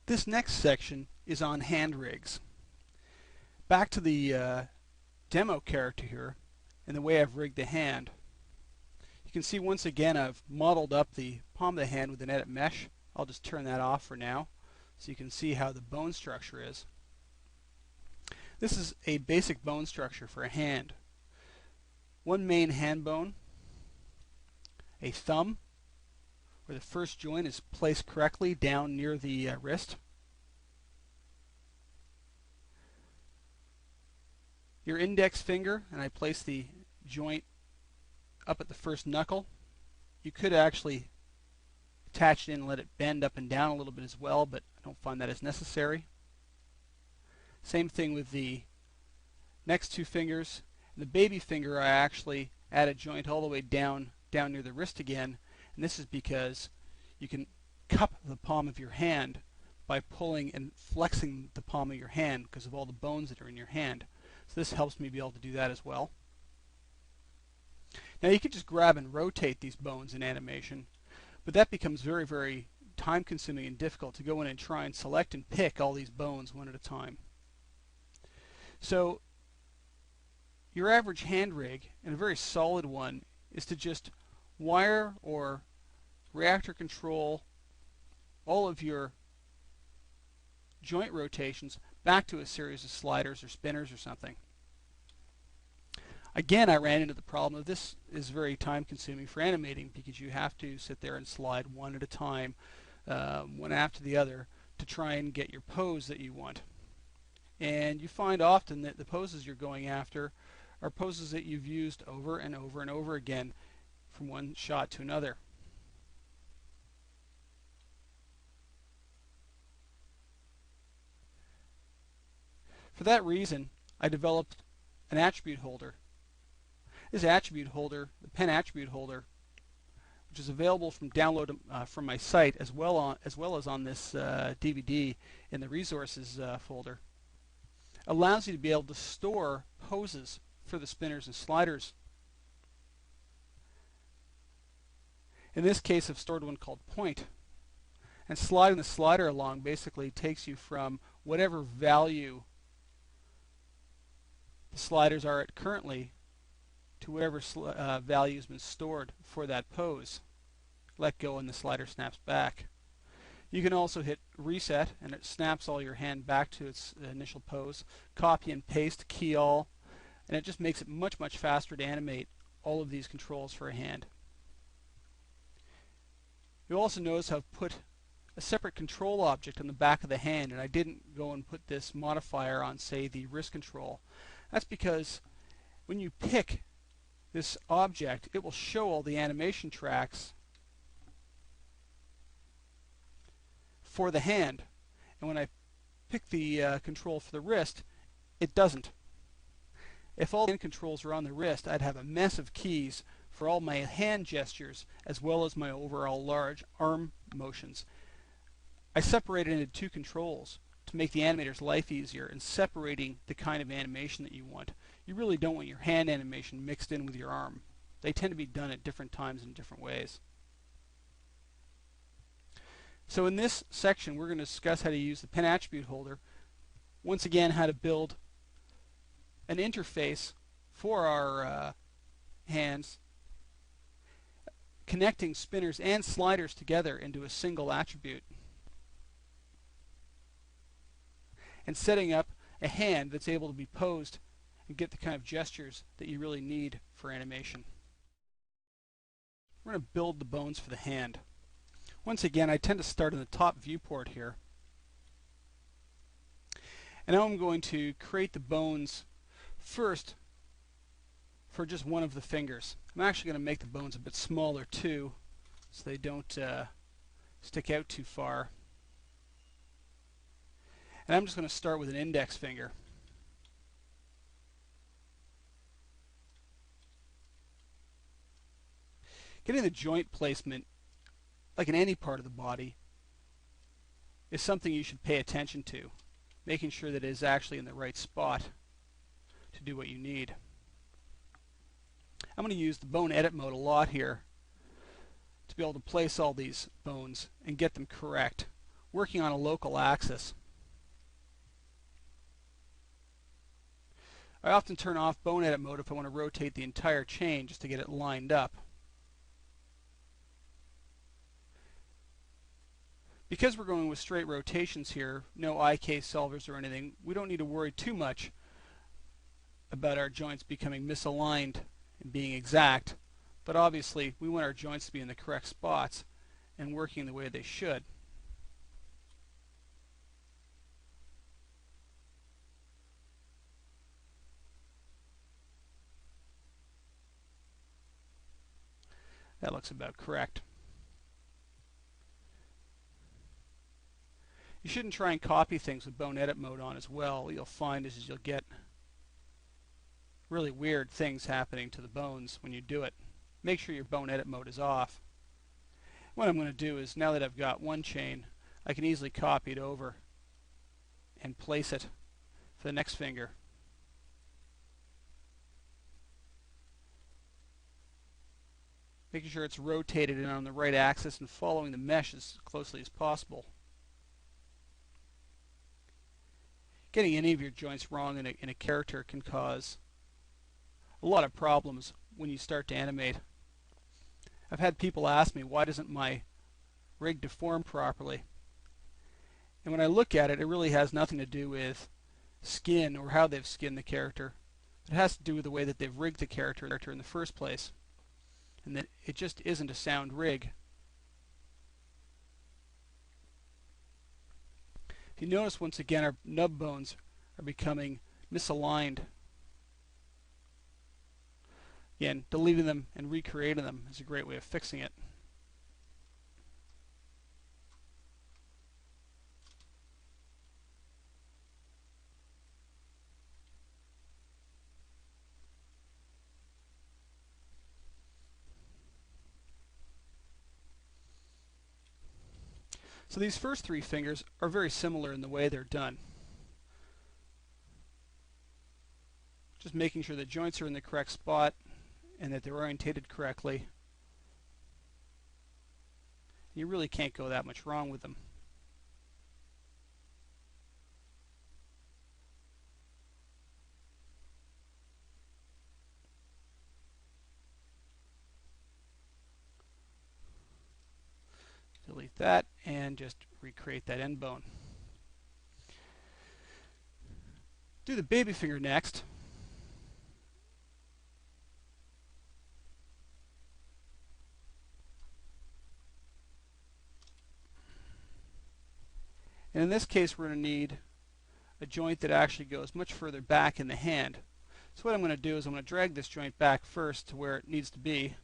This next section is on hand rigs. Back to the demo character here and the way I've rigged the hand. You can see once again I've modeled up the palm of the hand with an edit mesh. I'll just turn that off for now so you can see how the bone structure is. This is a basic bone structure for a hand. One main hand bone, a thumb, where the first joint is placed correctly down near the wrist. Your index finger, and I place the joint up at the first knuckle. You could actually attach it in and let it bend up and down a little bit as well, but I don't find that as necessary. Same thing with the next two fingers. And the baby finger, I actually add a joint all the way down near the wrist again, and this is because you can cup the palm of your hand by pulling and flexing the palm of your hand because of all the bones that are in your hand. So this helps me be able to do that as well. Now you could just grab and rotate these bones in animation, but that becomes very, very time consuming and difficult to go in and try and select and pick all these bones one at a time. So your average hand rig, and a very solid one, is to just wire or reactor control all of your joint rotations back to a series of sliders or spinners or something. Again, I ran into the problem of this is very time consuming for animating because you have to sit there and slide one at a time, one after the other, to try and get your pose that you want. And you find often that the poses you're going after are poses that you've used over and over and over again from one shot to another. For that reason, I developed an attribute holder. This attribute holder, the pen attribute holder, which is available from download from my site as well as on this DVD in the resources folder, allows you to be able to store poses for the spinners and sliders. In this case, I've stored one called point. And sliding the slider along basically takes you from whatever value the sliders are at currently to whatever value has been stored for that pose. Let go and the slider snaps back. You can also hit reset and it snaps all your hand back to its initial pose. Copy and paste, key all, and it just makes it much, much faster to animate all of these controls for a hand. You'll also notice I've put a separate control object on the back of the hand, and I didn't go and put this modifier on, say, the wrist control. That's because when you pick this object, it will show all the animation tracks for the hand. And when I pick the control for the wrist, it doesn't. If all the hand controls are on the wrist, I'd have a mess of keys for all my hand gestures as well as my overall large arm motions. I separated into two controls to make the animator's life easier in separating the kind of animation that you want. You really don't want your hand animation mixed in with your arm. They tend to be done at different times in different ways. So in this section we're going to discuss how to use the pen attribute holder. Once again, how to build an interface for our hands, connecting spinners and sliders together into a single attribute, and setting up a hand that's able to be posed and get the kind of gestures that you really need for animation. We're going to build the bones for the hand. Once again, I tend to start in the top viewport here. And now I'm going to create the bones first for just one of the fingers. I'm actually going to make the bones a bit smaller too, so they don't stick out too far. And I'm just going to start with an index finger. Getting the joint placement, like in any part of the body, is something you should pay attention to, making sure that it is actually in the right spot to do what you need. I'm going to use the bone edit mode a lot here to be able to place all these bones and get them correct working on a local axis. I often turn off bone edit mode if I want to rotate the entire chain just to get it lined up. Because we're going with straight rotations here, no IK solvers or anything, we don't need to worry too much about our joints becoming misaligned and being exact, but obviously we want our joints to be in the correct spots and working the way they should. That looks about correct. You shouldn't try and copy things with bone edit mode on as well. What you'll find is you'll get really weird things happening to the bones when you do it. Make sure your bone edit mode is off. What I'm going to do is, now that I've got one chain, I can easily copy it over and place it for the next finger. Making sure it's rotated and on the right axis and following the mesh as closely as possible. Getting any of your joints wrong in a character can cause a lot of problems when you start to animate. I've had people ask me, why doesn't my rig deform properly? And when I look at it, it really has nothing to do with skin or how they've skinned the character. It has to do with the way that they've rigged the character in the first place, and that it just isn't a sound rig. If you notice, once again, our nub bones are becoming misaligned. Again, deleting them and recreating them is a great way of fixing it. So these first three fingers are very similar in the way they're done. Just making sure the joints are in the correct spot and that they're orientated correctly. You really can't go that much wrong with them. Delete that and just recreate that end bone. Do the baby finger next. And in this case, we're going to need a joint that actually goes much further back in the hand. So what I'm going to do is I'm going to drag this joint back first to where it needs to be.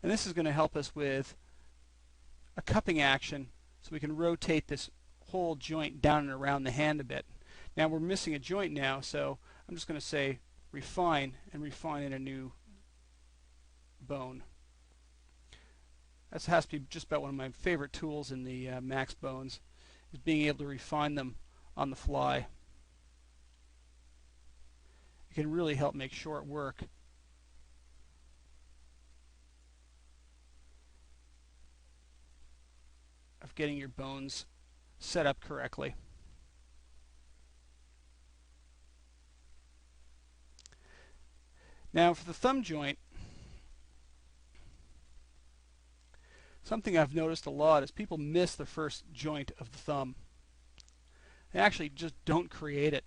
And this is going to help us with a cupping action so we can rotate this whole joint down and around the hand a bit. Now we're missing a joint now, so I'm just going to say refine and refine in a new bone. That has to be just about one of my favorite tools in the Max bones, is being able to refine them on the fly. It can really help make short work. Of getting your bones set up correctly. Now for the thumb joint, something I've noticed a lot is people miss the first joint of the thumb. They actually just don't create it.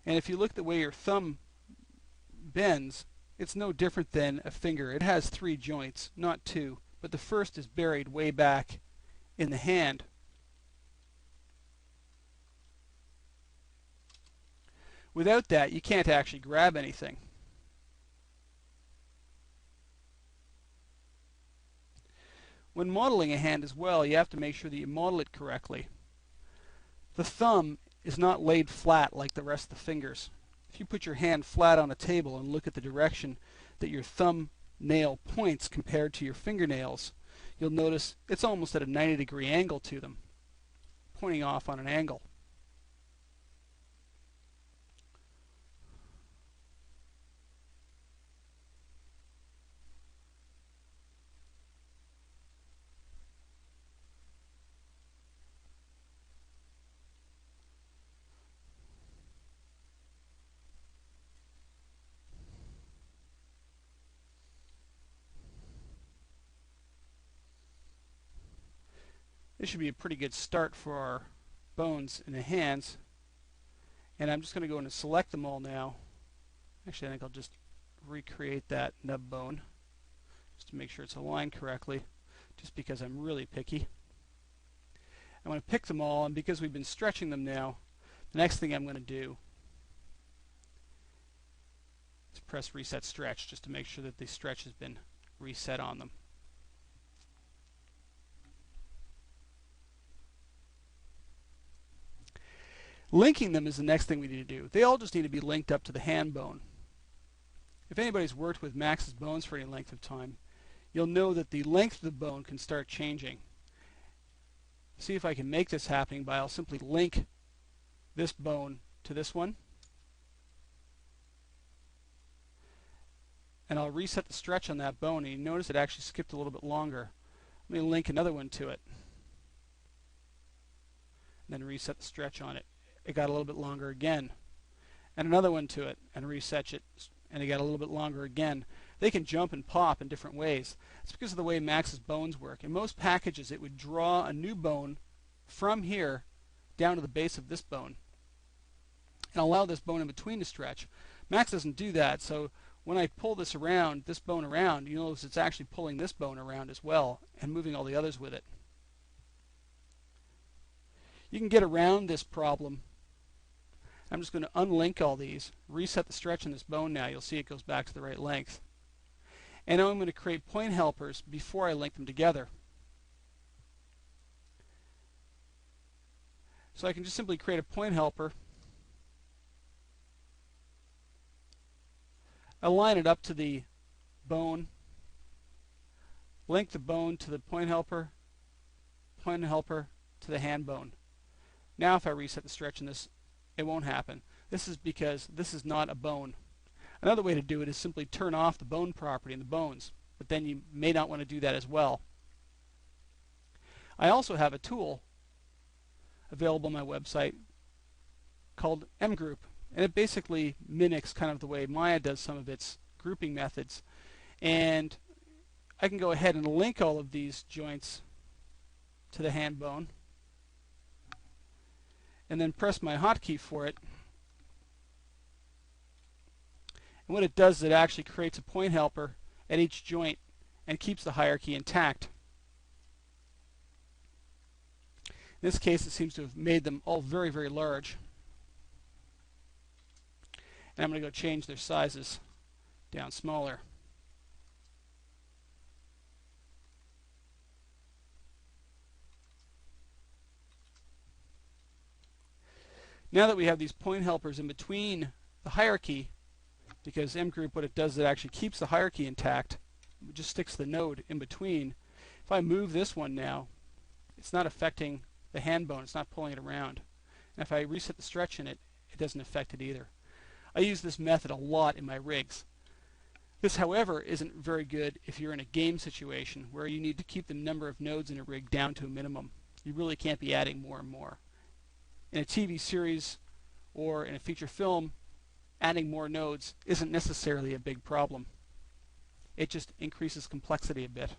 And if you look at the way your thumb bends, it's no different than a finger. It has 3 joints, not 2, but the first is buried way back in the hand. Without that, you can't actually grab anything. When modeling a hand as well, you have to make sure that you model it correctly. The thumb is not laid flat like the rest of the fingers. If you put your hand flat on a table and look at the direction that your thumb nail points compared to your fingernails, you'll notice it's almost at a 90-degree angle to them, pointing off on an angle. This should be a pretty good start for our bones in the hands. And I'm just going to go in and select them all now. Actually, I think I'll just recreate that nub bone just to make sure it's aligned correctly, just because I'm really picky. I'm going to pick them all, and because we've been stretching them now, the next thing I'm going to do is press reset stretch just to make sure that the stretch has been reset on them. Linking them is the next thing we need to do. They all just need to be linked up to the hand bone. If anybody's worked with Max's bones for any length of time, you'll know that the length of the bone can start changing. See if I can make this happening by I'll simply link this bone to this one, and I'll reset the stretch on that bone, and you notice it actually skipped a little bit longer. Let me link another one to it, and then reset the stretch on it. It got a little bit longer again, and another one to it, and reset it, and it got a little bit longer again. They can jump and pop in different ways. It's because of the way Max's bones work. In most packages, it would draw a new bone from here down to the base of this bone and allow this bone in between to stretch. Max doesn't do that, so when I pull this around, this bone around, you notice it's actually pulling this bone around as well and moving all the others with it. You can get around this problem. I'm just going to unlink all these, reset the stretch in this bone now. You'll see it goes back to the right length. And now I'm going to create point helpers before I link them together. So I can just simply create a point helper, align it up to the bone, link the bone to the point helper to the hand bone. Now if I reset the stretch in this, it won't happen. This is because this is not a bone. Another way to do it is simply turn off the bone property in the bones, but then you may not want to do that as well. I also have a tool available on my website called mgroup, and it basically mimics kind of the way Maya does some of its grouping methods. And I can go ahead and link all of these joints to the hand bone and then press my hotkey for it. And what it does is it actually creates a point helper at each joint and keeps the hierarchy intact. In this case, it seems to have made them all very, very large. And I'm going to go change their sizes down smaller. Now that we have these point helpers in between the hierarchy, because mgroup, what it does is it actually keeps the hierarchy intact, it just sticks the node in between. If I move this one now, it's not affecting the hand bone, it's not pulling it around. And if I reset the stretch in it, it doesn't affect it either. I use this method a lot in my rigs. This, however, isn't very good if you're in a game situation where you need to keep the number of nodes in a rig down to a minimum. You really can't be adding more and more. In a TV series or in a feature film, adding more nodes isn't necessarily a big problem. It just increases complexity a bit.